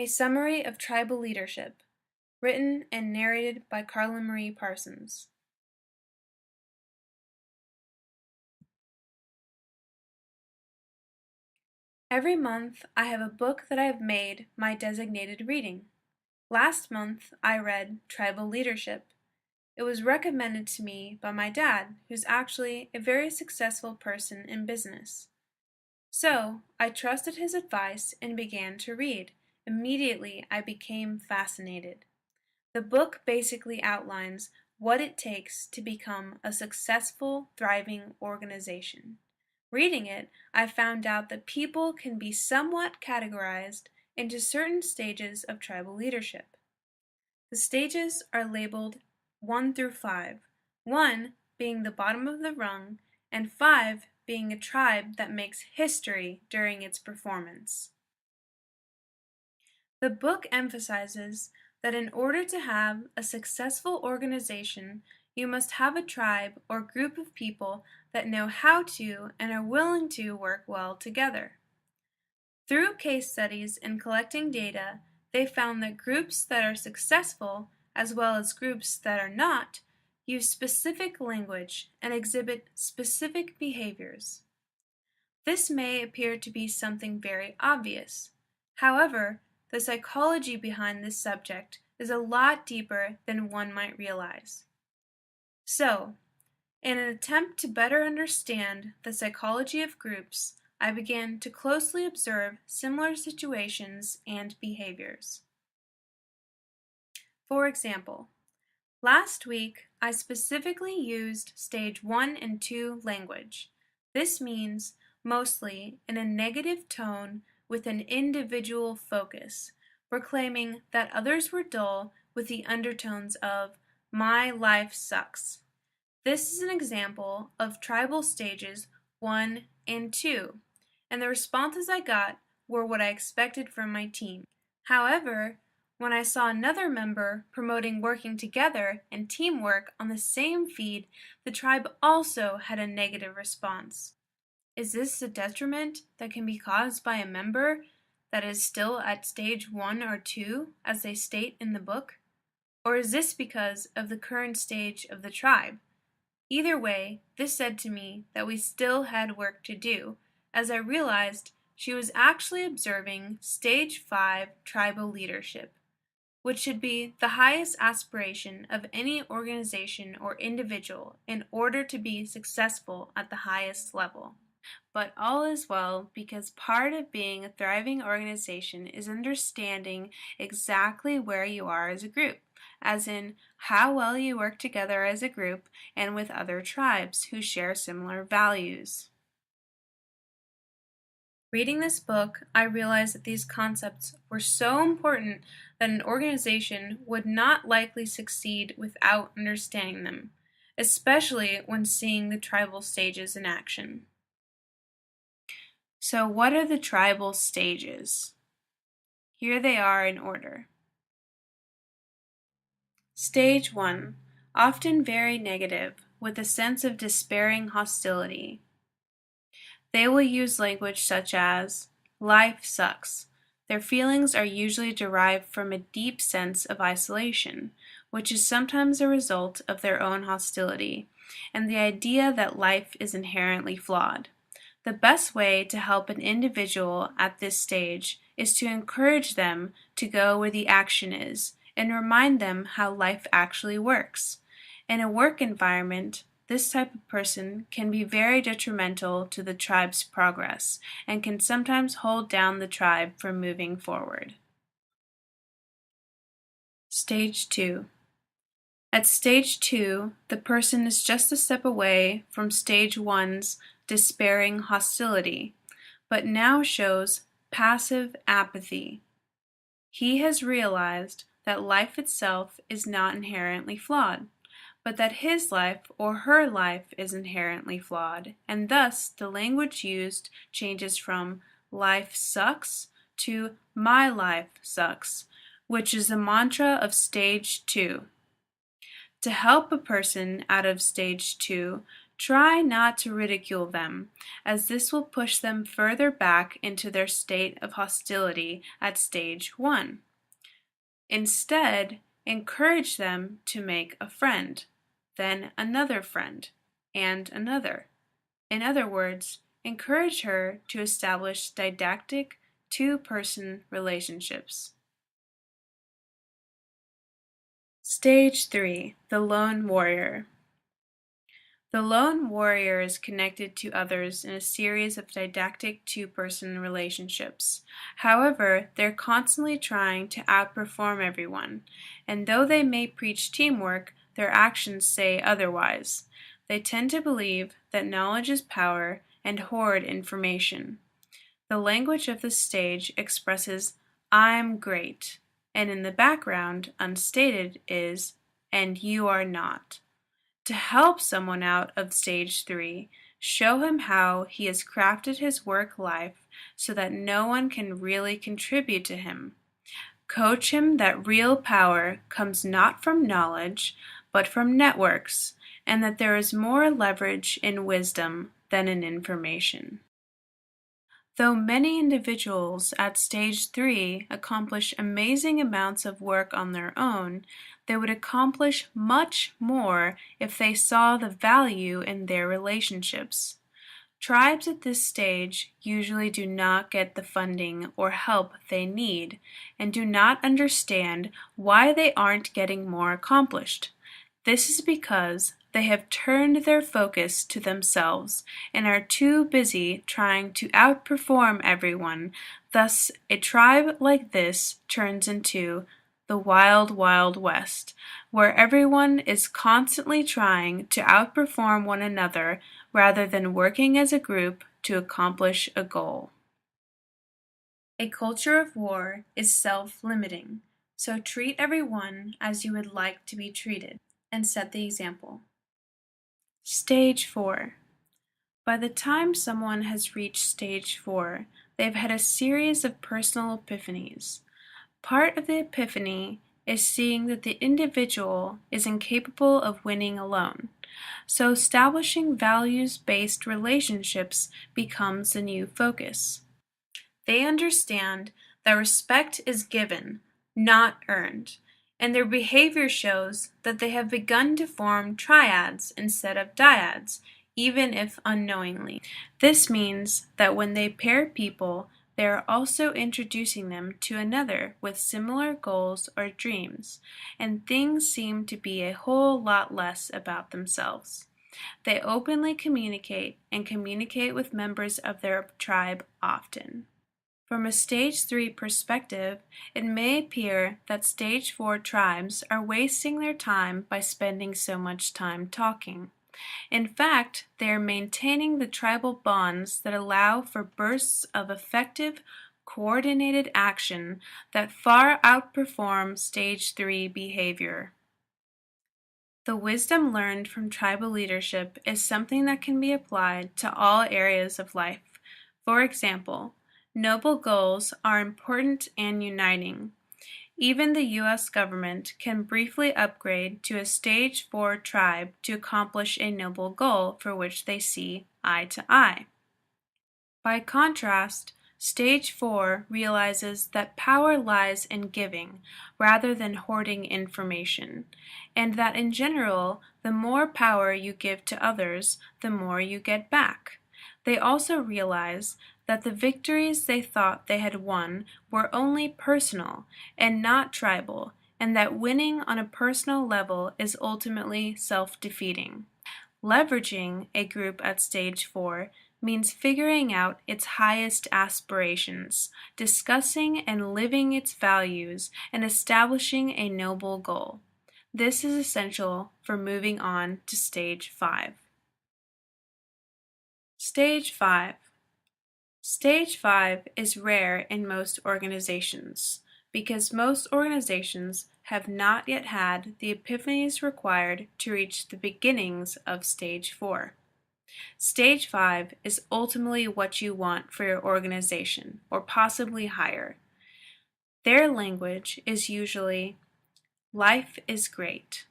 A Summary of Tribal Leadership, written and narrated by Carla Marie Parsons. Every month, I have a book that I have made my designated reading. Last month, I read Tribal Leadership. It was recommended to me by my dad, who's actually a very successful person in business. So, I trusted his advice and began to read. Immediately, I became fascinated. The book basically outlines what it takes to become a successful, thriving organization. Reading it, I found out that people can be somewhat categorized into certain stages of tribal leadership. The stages are labeled 1 through 5, 1 being the bottom of the rung, and 5 being a tribe that makes history during its performance. The book emphasizes that in order to have a successful organization, you must have a tribe or group of people that know how to and are willing to work well together. Through case studies and collecting data, they found that groups that are successful, as well as groups that are not, use specific language and exhibit specific behaviors. This may appear to be something very obvious. However, the psychology behind this subject is a lot deeper than one might realize. So, in an attempt to better understand the psychology of groups, I began to closely observe similar situations and behaviors. For example, last week I specifically used stage 1 and 2 language. This means mostly in a negative tone with an individual focus, proclaiming that others were dull with the undertones of "my life sucks." This is an example of tribal stages 1 and 2, and the responses I got were what I expected from my team. However, when I saw another member promoting working together and teamwork on the same feed, the tribe also had a negative response. Is this a detriment that can be caused by a member that is still at stage 1 or 2, as they state in the book? Or is this because of the current stage of the tribe? Either way, this said to me that we still had work to do, as I realized she was actually observing stage 5 tribal leadership, which should be the highest aspiration of any organization or individual in order to be successful at the highest level. But all is well, because part of being a thriving organization is understanding exactly where you are as a group, as in how well you work together as a group and with other tribes who share similar values. Reading this book, I realized that these concepts were so important that an organization would not likely succeed without understanding them, especially when seeing the tribal stages in action. So what are the tribal stages? Here they are in order. Stage 1, often very negative, with a sense of despairing hostility. They will use language such as, "life sucks." Their feelings are usually derived from a deep sense of isolation, which is sometimes a result of their own hostility, and the idea that life is inherently flawed. The best way to help an individual at this stage is to encourage them to go where the action is and remind them how life actually works. In a work environment, this type of person can be very detrimental to the tribe's progress and can sometimes hold down the tribe from moving forward. Stage 2. At stage 2, the person is just a step away from stage 1's despairing hostility, but now shows passive apathy. He has realized that life itself is not inherently flawed, but that his life or her life is inherently flawed, and thus the language used changes from "life sucks" to "my life sucks," which is the mantra of stage 2. To help a person out of stage 2, Try not to ridicule them, as this will push them further back into their state of hostility at stage 1. Instead, encourage them to make a friend, then another friend, and another. In other words, encourage her to establish didactic two-person relationships. Stage 3, the Lone Warrior. The lone warrior is connected to others in a series of didactic two-person relationships. However, they're constantly trying to outperform everyone, and though they may preach teamwork, their actions say otherwise. They tend to believe that knowledge is power and hoard information. The language of the stage expresses, "I'm great," and in the background, unstated, is, "and you are not." To help someone out of stage 3, show him how he has crafted his work life so that no one can really contribute to him. Coach him that real power comes not from knowledge, but from networks, and that there is more leverage in wisdom than in information. Though many individuals at stage 3 accomplish amazing amounts of work on their own, they would accomplish much more if they saw the value in their relationships. Tribes at this stage usually do not get the funding or help they need, and do not understand why they aren't getting more accomplished. This is because they have turned their focus to themselves and are too busy trying to outperform everyone. Thus, a tribe like this turns into the Wild Wild West, where everyone is constantly trying to outperform one another rather than working as a group to accomplish a goal. A culture of war is self-limiting, so treat everyone as you would like to be treated, and set the example. Stage 4. By the time someone has reached stage 4, they've had a series of personal epiphanies. Part of the epiphany is seeing that the individual is incapable of winning alone, so establishing values-based relationships becomes the new focus. They understand that respect is given, not earned, and their behavior shows that they have begun to form triads instead of dyads, even if unknowingly. This means that when they pair people, they are also introducing them to another with similar goals or dreams, and things seem to be a whole lot less about themselves. They openly communicate and communicate with members of their tribe often. From a stage 3 perspective, it may appear that stage 4 tribes are wasting their time by spending so much time talking. In fact, they are maintaining the tribal bonds that allow for bursts of effective, coordinated action that far outperform stage 3 behavior. The wisdom learned from tribal leadership is something that can be applied to all areas of life. For example, noble goals are important and uniting. Even the U.S. government can briefly upgrade to a stage 4 tribe to accomplish a noble goal for which they see eye to eye. By contrast, stage 4 realizes that power lies in giving rather than hoarding information, and that in general, the more power you give to others, the more you get back. They also realize that the victories they thought they had won were only personal and not tribal, and that winning on a personal level is ultimately self-defeating. Leveraging a group at stage 4 means figuring out its highest aspirations, discussing and living its values, and establishing a noble goal. This is essential for moving on to stage 5. Stage 5. Stage 5 is rare in most organizations because most organizations have not yet had the epiphanies required to reach the beginnings of stage 4. Stage 5 is ultimately what you want for your organization, or possibly higher. Their language is usually, "Life is great,"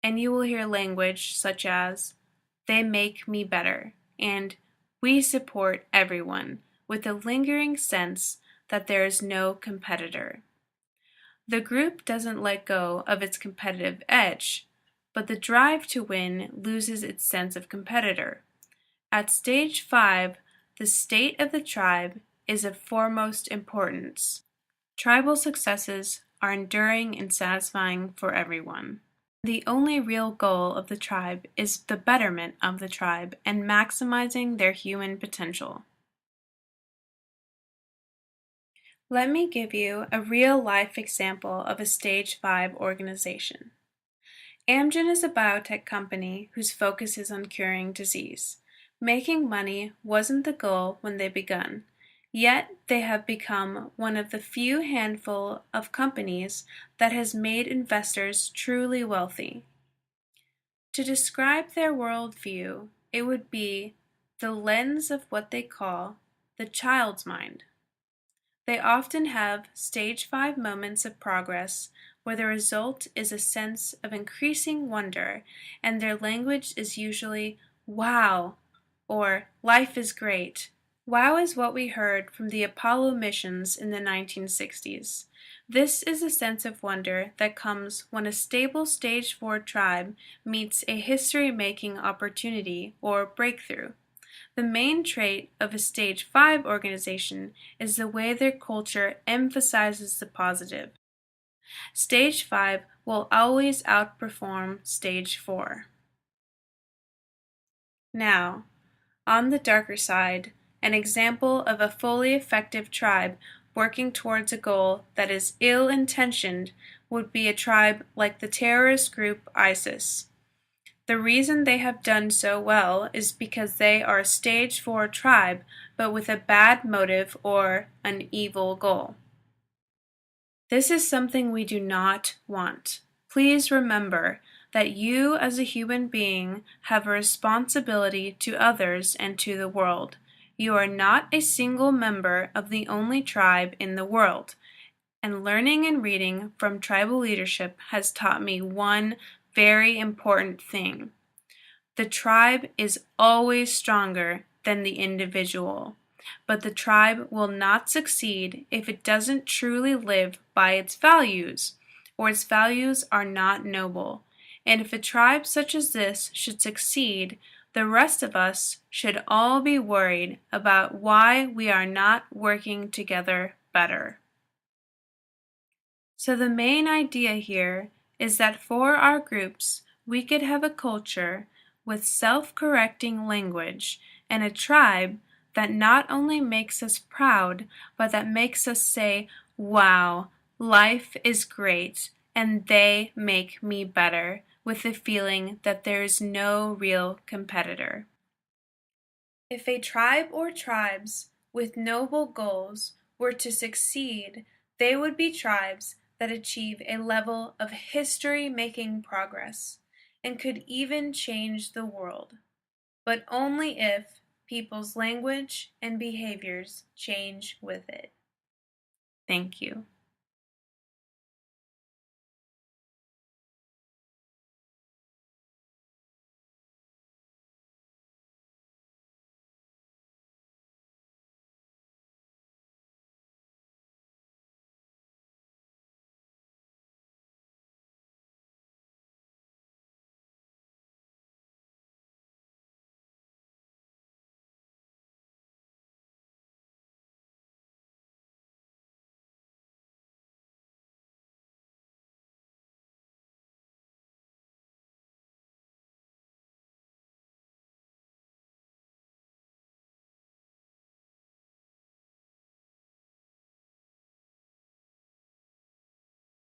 and you will hear language such as, they make me better, and we support everyone with a lingering sense that there is no competitor. The group doesn't let go of its competitive edge, but the drive to win loses its sense of competitor. At stage 5, the state of the tribe is of foremost importance. Tribal successes are enduring and satisfying for everyone. The only real goal of the tribe is the betterment of the tribe and maximizing their human potential. Let me give you a real-life example of a Stage 5 organization. Amgen is a biotech company whose focus is on curing disease. Making money wasn't the goal when they begun, yet they have become one of the few handful of companies that has made investors truly wealthy. To describe their worldview, it would be the lens of what they call the child's mind. They often have stage 5 moments of progress where the result is a sense of increasing wonder, and their language is usually wow or life is great. Wow is what we heard from the Apollo missions in the 1960s. This is a sense of wonder that comes when a stable stage 4 tribe meets a history-making opportunity or breakthrough. The main trait of a stage 5 organization is the way their culture emphasizes the positive. Stage 5 will always outperform stage 4. Now, on the darker side, an example of a fully effective tribe working towards a goal that is ill-intentioned would be a tribe like the terrorist group ISIS. The reason they have done so well is because they are a stage 4 tribe, but with a bad motive or an evil goal. This is something we do not want. Please remember that you as a human being have a responsibility to others and to the world. You are not a single member of the only tribe in the world. And learning and reading from tribal leadership has taught me one very important thing. The tribe is always stronger than the individual, but the tribe will not succeed if it doesn't truly live by its values, or its values are not noble. And if a tribe such as this should succeed, the rest of us should all be worried about why we are not working together better. So the main idea here is that for our groups, we could have a culture with self-correcting language and a tribe that not only makes us proud, but that makes us say, wow, life is great, and they make me better, with the feeling that there is no real competitor. If a tribe or tribes with noble goals were to succeed, they would be tribes that achieve a level of history-making progress and could even change the world, but only if people's language and behaviors change with it. Thank you.